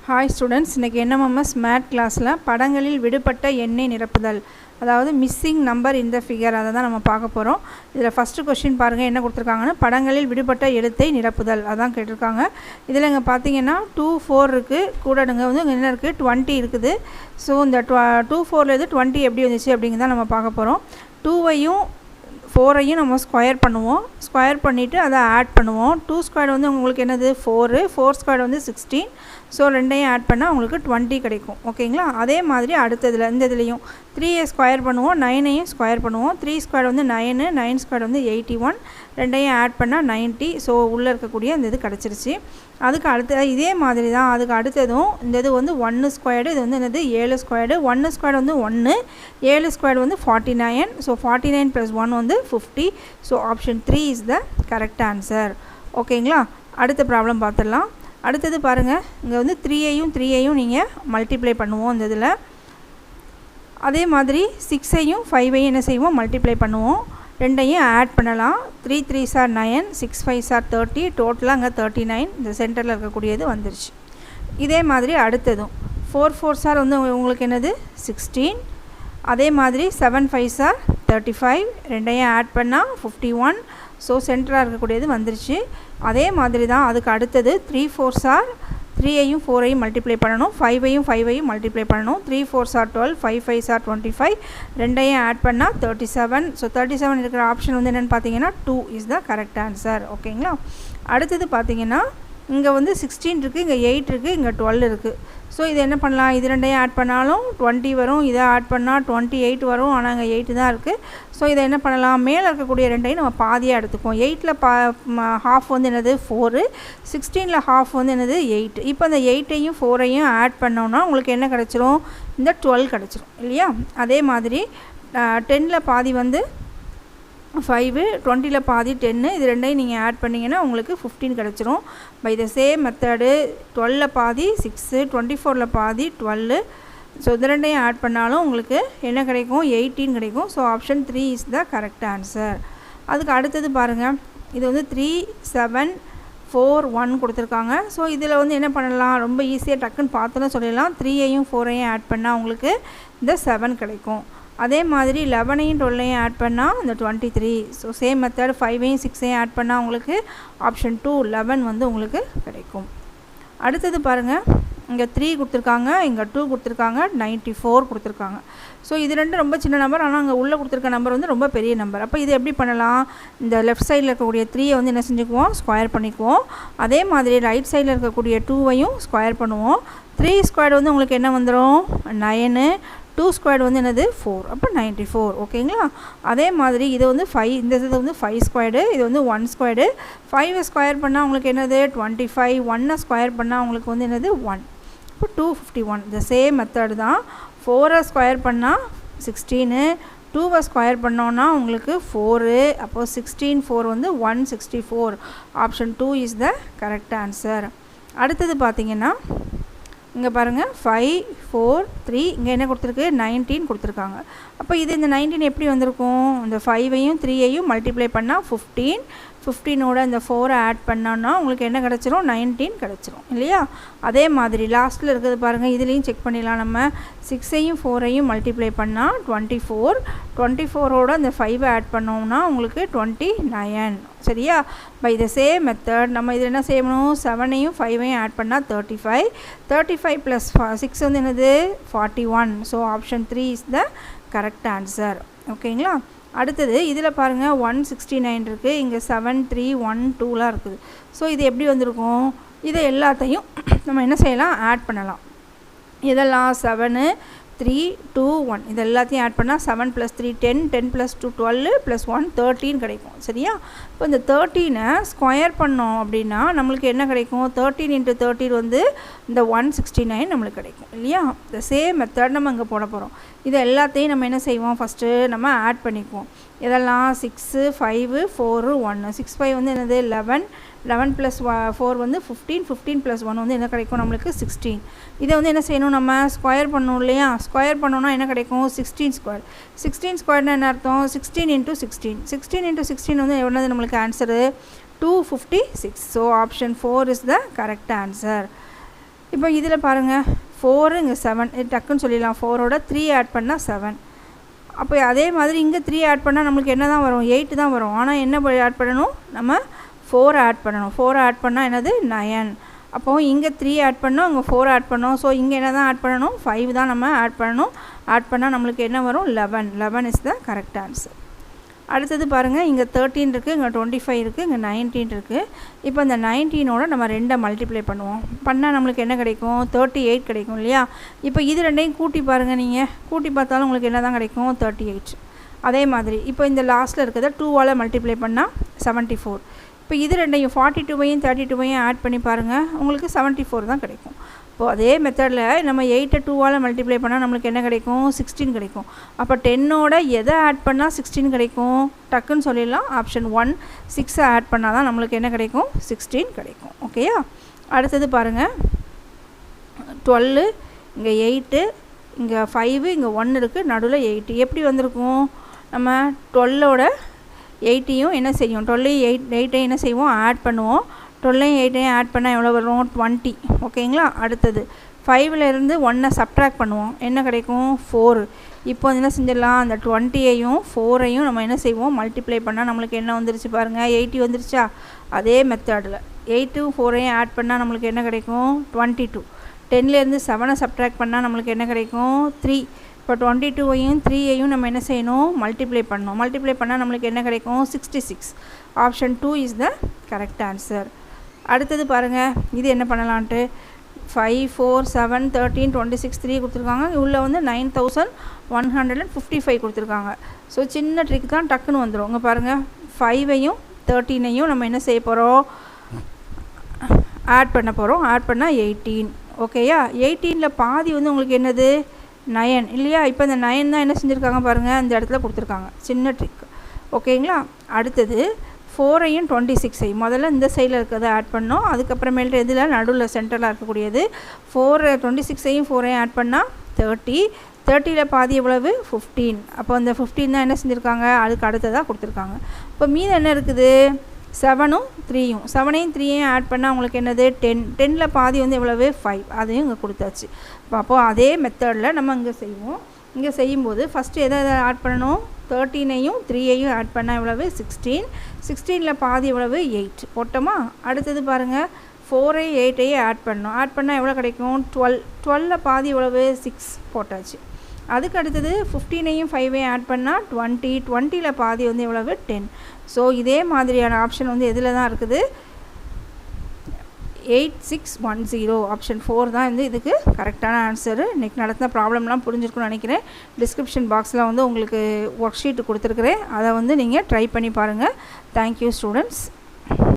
Hi students, இன்னைக்கு Nmms math classல படங்களில் விடுபட்ட எண்ணை நிரப்புதல் அதாவது missing number in the figure அத தான் நம்ம பார்க்க போறோம். இதுல first question பாருங்க என்ன கொடுத்திருக்காங்கன்னா படங்களில் விடுபட்ட எழுத்தை நிரப்புதல் அதான் கேட்டிருக்காங்க. இதுல இங்க பாத்தீங்கன்னா 2 4 இருக்கு கூடங்க வந்து என்ன இருக்கு 20 இருக்குது. சோ இந்த 2 4 ல இருந்து 20 எப்படி வந்துச்சு அப்படிங்கறத நம்ம பார்க்க போறோம். 2 ஐயும் 4 ஐயும் நம்ம ஸ்கொயர் பண்ணுவோம். ஸ்கொயர் பண்ணிட்டு அத ஆட் பண்ணுவோம். 2 ஸ்கொயர் வந்து உங்களுக்கு என்னது 4 4 ஸ்கொயர் வந்து 16. சோ ரெண்டையும் ஆட் பண்ணா உங்களுக்கு 20 கிடைக்கும். ஓகேங்களா? அதே மாதிரி அடுத்ததுல இந்த இதுலயும் 3 ஐ ஸ்கொயர் பண்ணுவோம் 9 ஐயும் ஸ்கொயர் பண்ணுவோம். 3 ஸ்கொயர் வந்து 9 9 ஸ்கொயர் வந்து 81 ரெண்டையும் ஆட் பண்ணா 90. சோ உள்ள இருக்க கூடிய அந்த இது கிடைச்சிருச்சு. அதுக்கு அடுத்து இதே மாதிரி தான் அதுக்கு அடுத்ததும் இந்த இது வந்து 1 ஸ்கொயர்ட் இது வந்து என்னது 7 ஸ்கொயர்ட் 1 ஸ்கொயர்ட் வந்து 1 7 ஸ்கொயர்ட் வந்து 49. சோ 49 + 1 வந்து 50. So option 3 is the correct answer. ஓகேங்களா? அடுத்த ப்ராப்ளம் பார்த்துடலாம். அடுத்தது பாருங்க இங்க வந்து 3 ஐயும் நீங்க மல்டிப்ளை பண்ணுவோம் இந்த இதுல. அதே மாதிரி 6 ஐயும் 5 ஐயும் என்ன செய்வோம் மல்டிப்ளை பண்ணுவோம். ரெண்டையும் ஆட் பண்ணலாம். 3 3s are 9 6 5s are 30 டோட்டலா அங்க 39 இந்த சென்டர்ல இருக்க கூடியது வந்துருச்சு. இதே மாதிரி அடுத்ததும் 4 4s are வந்து உங்களுக்கு என்னது 16. அதே மாதிரி 7 5s are 35 ரெண்டையும் ஆட் பண்ணா 51. சோ சென்டரா இருக்க கூடியது வந்துருச்சு. அதே மாதிரி தான் அதுக்கு அடுத்தது 3 4s are 3 ஐயும் 4 ஐயும் மல்டிப்ளை பண்ணனும். 5 ஐயும் 5 ஐயும் மல்டிப்ளை பண்ணனும். 3 4s are 12 5 5s are 25 ரெண்டையும் ஆட் பண்ணா 37. சோ 37 இருக்கிற ஆப்ஷன் வந்து என்னன்னு பாத்தீங்கன்னா 2 is the correct answer. ஓகேங்களா? அடுத்து பாத்தீங்கன்னா இங்க வந்து 16 இருக்கு இங்க 8 இருக்கு இங்க 12 இருக்கு. சோ இது என்ன பண்ணலாம் இது ரெண்டையும் ஆட் பண்ணாலும் 20 வரும் இத ஆட் பண்ணா 28 வரும் ஆனா அங்க 8 தான் இருக்கு. சோ இத என்ன பண்ணலாம் மேல இருக்க கூடிய ரெண்டையும் நம்ம பாதியா எடுத்துக்குவோம். 8 ல half வந்து என்னது 4 16 ல half வந்து என்னது 8. இப்போ அந்த 8 ஐயும் 4 ஐயும் ஆட் பண்ணோம்னா உங்களுக்கு என்ன கிடைச்சிரும் இந்த 12 கிடைச்சிரும் இல்லையா? அதே மாதிரி 10 ல பாதி வந்து 5 20 ல பாதி 10 இது ரெண்டையும் நீங்க ஆட் பண்ணீங்கன்னா உங்களுக்கு 15 கிடைச்சிரும். பை தி சேம் மெத்தட் 12 ல பாதி 6 24 ல பாதி 12. சோ இது ரெண்டையும் ஆட் பண்ணாலும் உங்களுக்கு என்ன கிடைக்கும் 18 கிடைக்கும். So option 3 is the correct answer. அதுக்கு அடுத்து பாருங்க இது வந்து 3 7 4 1 கொடுத்திருக்காங்க. சோ இதுல வந்து என்ன பண்ணலாம் ரொம்ப ஈஸியா டக்குன்னு பார்த்தோம்னா சொல்லிடலாம். 3 ஐயும் 4 ஐயும் ஆட் பண்ணா உங்களுக்கு இந்த 7 கிடைக்கும். அதே மாதிரி 11 ஐயும் 12 ஐயும் ஆட் பண்ணா இந்த 23. சோ சேம் மெத்தட் 5 ஐயும் 6 ஐயும் ஆட் பண்ணா உங்களுக்கு ஆப்ஷன் 2 11 வந்து உங்களுக்கு கிடைக்கும். அடுத்து பாருங்க இங்க 3 கொடுத்திருக்காங்க இங்க 2 கொடுத்திருக்காங்க 94 கொடுத்திருக்காங்க. சோ இது ரெண்டும் ரொம்ப சின்ன நம்பர் ஆனா அங்க உள்ள கொடுத்திருக்க நம்பர் வந்து ரொம்ப பெரிய நம்பர். அப்ப இது எப்படி பண்ணலாம் இந்த லெஃப்ட் சைடுல இருக்க கூடிய 3 ஐ வந்து என்ன செஞ்சுக்குவோம் ஸ்கொயர் பண்ணிக்குவோம். அதே மாதிரி ரைட் சைடுல இருக்க கூடிய 2 ஐயும் ஸ்கொயர் பண்ணுவோம். 3 ஸ்கொயர் வந்து உங்களுக்கு என்ன வந்துரும் 9 2 ஸ்கொயர் வந்து என்னது 4 அப்ப 94. ஓகேங்களா? அதே மாதிரி இது வந்து 5 இந்த இது வந்து 5 ஸ்கொயர் இது வந்து 1 ஸ்கொயர் 5 ஸ்கொயர் பண்ணா உங்களுக்கு என்னது 25 1 ஸ்கொயர் பண்ணா உங்களுக்கு வந்து என்னது 1. அப்ப 251 the same method தான். 4 ஸ்கொயர் பண்ணா 16 2 ஸ்கொயர் பண்ணோம்னா உங்களுக்கு 4 அப்போ 16 4 வந்து 164. Option 2 is the correct answer. அடுத்து பாத்தீங்கன்னா இங்க பாருங்க 5 4 3 இங்க என்ன கொடுத்திருக்கு 19 கொடுத்திருக்காங்க. அப்ப இது இந்த 19 எப்படி வந்திருக்கும் இந்த 5 ஐயும் 3 ஐயும் மல்டிப்ளை பண்ணா 15 15 ஓட இந்த 4 ஆட் பண்ணானா உங்களுக்கு என்ன கிடைச்சிரும் 19 கிடைச்சிரும் இல்லையா? அதே மாதிரி லாஸ்ட்ல இருக்குது பாருங்க இதுலயும் செக் பண்ணிடலாம் நம்ம 6 ஐயும் 4 ஐயும் மல்டிப்ளை பண்ணா 24 24 ஓட இந்த 5 ஆட் பண்ணோம்னா உங்களுக்கு 29 சரியா? பை தி சேம் மெத்தட் நம்ம இதுல என்ன செய்யணும் 7 ஐயும் 5 ஐயும் ஆட் பண்ணா 35 35 + 6 வந்து என்னது 41. So option 3 is the correct answer. ஓகேங்களா? அடுத்தது இதுல பாருங்க 169 இருக்கு இங்க 7 3 1 2 ல இருக்குது. சோ இது எப்படி வந்திருக்கும் இத எல்லாத்தையும் நம்ம என்ன செய்யலாம் ஆட் பண்ணலாம். இதெல்லாம் 7 3 2 1 இது எல்லாத்தையும் ஆட் பண்ணா 7 + 3 10 10 + 2 12 + 1 13 கிடைக்கும். சரியா? இப்போ இந்த 13 ஸ்கொயர் பண்ணோம் அப்படினா நமக்கு என்ன கிடைக்கும் 13 * 13 வந்து இந்த 169 நமக்கு கிடைக்கும் இல்லையா? the same method நம்ம அங்க போட போறோம். இது எல்லாத்தையும் நம்ம என்ன செய்வோம் ஃபர்ஸ்ட் நம்ம ஆட் பண்ணிக்குவோம். இதெல்லாம் 6 5 4 1 6 5 வந்து என்னது 11 11 + 4 வந்து 15 15 + 1 வந்து என்ன கிடைக்கும் நமக்கு 16. இத வந்து என்ன செய்யணும் நம்ம ஸ்கொயர் பண்ணனும் இல்லையா? ஸ்கொயர் பண்ணனும்னா என்ன கிடைக்கும் 16 ஸ்கொயர் 16 ஸ்கொயர்னா என்ன அர்த்தம் 16 * 16 16 * 16 வந்து எவ்வளவு நமக்கு answer 256. So option 4 is the correct answer. இப்போ இதில் பாருங்கள் 4 இங்கே 7 டக்குன்னு சொல்லிடலாம். 4ஓட 3 ஆட் பண்ணால் 7. அப்போ அதே மாதிரி இங்கே 3 ஆட் பண்ணால் நம்மளுக்கு என்ன தான் வரும்? 8 தான் வரும். ஆனால் என்ன ஆட் பண்ணணும்? நம்ம 4 ஆட் பண்ணணும். 4 ஆட் பண்ணால் என்னது? 9. அப்போது இங்கே 3 ஆட் பண்ணோம், இங்கே 4 ஆட் பண்ணோம். ஸோ இங்கே என்ன தான் ஆட் பண்ணணும்? 5 தான் நம்ம ஆட் பண்ணணும். ஆட் பண்ணால் நம்மளுக்கு என்ன வரும்? 11. 11 இஸ் த கரெக்ட் ஆன்சர். அடுத்தது பாருங்கள், இங்கே 13 இருக்குது, இங்கே 25 இருக்குது, இங்கே 19 இருக்குது. இப்போ இந்த 19ஓட நம்ம 2 மல்டிப்ளை பண்ணுவோம். பண்ணால் நம்மளுக்கு என்ன கிடைக்கும்? 38 கிடைக்கும் இல்லையா? இப்போ இது ரெண்டையும் கூட்டி பாருங்கள். நீங்கள் கூட்டி பார்த்தாலும் உங்களுக்கு என்ன தான் கிடைக்கும்? 38. அதே மாதிரி இப்போ இந்த லாஸ்ட்டில் இருக்கிறத 2ஆல் மல்டிப்ளை பண்ணால் 74. இப்போ இது ரெண்டையும் 42வையும் 32வையும் ஆட் பண்ணி பாருங்கள், உங்களுக்கு 74 தான் கிடைக்கும். இப்போது அதே மெத்தடில் நம்ம 8 2ஆல் மல்டிப்ளை பண்ணால் நம்மளுக்கு என்ன கிடைக்கும்? 16 கிடைக்கும். அப்போ 10ஓட எதை ஆட் பண்ணால் 16 கிடைக்கும்? டக்குன்னு சொல்லிடலாம். ஆப்ஷன் 1 6 ஆட் பண்ணால் தான் நம்மளுக்கு என்ன கிடைக்கும்? 16 கிடைக்கும். ஓகேயா? அடுத்தது பாருங்கள், 12, இங்கே 8, இங்கே 5, இங்கே 1 இருக்குது, நடுவில் 8. எப்படி வந்திருக்கும்? நம்ம 12ஓட 8ஐயும் என்ன செய்யும்? 12ஐயும் 8ஐயும் என்ன செய்வோம்? ஆட் பண்ணுவோம். 12ஐயும் 8ஐயும் ஆட் பண்ணால் எவ்வளோ வரும்? 20. ஓகேங்களா? அடுத்தது 5லேருந்து 1 சப்ட்ராக்ட் பண்ணுவோம். என்ன கிடைக்கும்? 4. இப்போ என்ன செஞ்சிடலாம்? அந்த 20ஐயும் 4ஐயும் நம்ம என்ன செய்வோம்? மல்டிப்ளை பண்ணால் நம்மளுக்கு என்ன வந்துருச்சு பாருங்கள்? 80 வந்துருச்சா? அதே மெத்தடில் 8ம் 4ஐயும் ஆட் பண்ணால் நம்மளுக்கு என்ன கிடைக்கும்? 22. 10லேருந்து 7 சப்ட்ராக்ட் பண்ணால் நம்மளுக்கு என்ன கிடைக்கும்? 3. இப்போ 22ஐயும் 3ஐயும் நம்ம என்ன செய்யணும்? மல்டிப்ளை பண்ணணும். மல்டிப்ளை பண்ணால் நம்மளுக்கு என்ன கிடைக்கும்? 66. Option 2 is the correct answer. அடுத்தது பாருங்கள், இது என்ன பண்ணலான்ட்டு 5 4 7 13 26 3 கொடுத்துருக்காங்க. உள்ளே வந்து 9155 கொடுத்துருக்காங்க. ஸோ சின்ன ட்ரிக் தான், டக்குன்னு வந்துடும். இங்கே பாருங்கள், 5ஐயும் 13ஐயும் நம்ம என்ன செய்ய போகிறோம்? ஆட் பண்ண போகிறோம். ஆட் பண்ணால் 18. ஓகேயா? 18ல் பாதி வந்து உங்களுக்கு என்னது? 9 இல்லையா? இப்போ இந்த 9 தான் என்ன செஞ்சுருக்காங்க பாருங்கள், இந்த இடத்துல கொடுத்துருக்காங்க. சின்ன ட்ரிக். ஓகேங்களா? அடுத்தது 4ஐயும் 26ஐயும் முதல்ல இந்த சைடில் இருக்கிறத ஆட் பண்ணோம். அதுக்கப்புறமேல்ட்டு எதில்? நடுவில் சென்டரில் இருக்கக்கூடியது 26ஐயும் 4ஐயும் ஆட் பண்ணால் 30. 30ல் பாதி எவ்வளவு? 15. அப்போ அந்த 15 தான் என்ன செஞ்சுருக்காங்க? அதுக்கு அடுத்ததாக கொடுத்துருக்காங்க. இப்போ மீதம் என்ன இருக்குது? 7ம் 3யும் 7ஐயும் 3ஐயும் ஆட் பண்ணால் உங்களுக்கு என்னது? 10. 10ல் பாதி வந்து எவ்வளவு? 5. அதையும் இங்கே கொடுத்தாச்சு. அப்போது அதே மெத்தடில் நம்ம இங்கே செய்வோம். இங்கே செய்யும்போது ஃபஸ்ட்டு எதை ஆட் பண்ணணும்? 13ஐயும் 3ஐயும் ஆட் பண்ணால் எவ்வளவு? 16. 16ல் பாதி எவ்வளவு? 8 போட்டோமா? அடுத்தது பாருங்கள், 4ஐயும் 8ஐயும் ஆட் பண்ணணும். ஆட் பண்ணால் எவ்வளோ கிடைக்கும்? 12. 12ல் பாதி எவ்வளவு? 6 போட்டாச்சு. அதுக்கு அடுத்தது 15ஐயும் 5ஐயும் ஆட் பண்ணால் 20. 20ல் பாதி வந்து எவ்வளவு? 10. ஸோ இதே மாதிரியான ஆப்ஷன் வந்து எதில் தான் இருக்குது? 8610. ஆப்ஷன் 4 தான் வந்து இதுக்கு கரெக்டான ஆன்சரு. இன்றைக்கி நடத்தின ப்ராப்ளம்லாம் புரிஞ்சிருக்குன்னு நினைக்கிறேன். டிஸ்கிரிப்ஷன் பாக்ஸில் வந்து உங்களுக்கு ஒர்க் ஷீட் கொடுத்துருக்குறேன். அதை வந்து நீங்கள் ட்ரை பண்ணி பாருங்கள். Thank you students.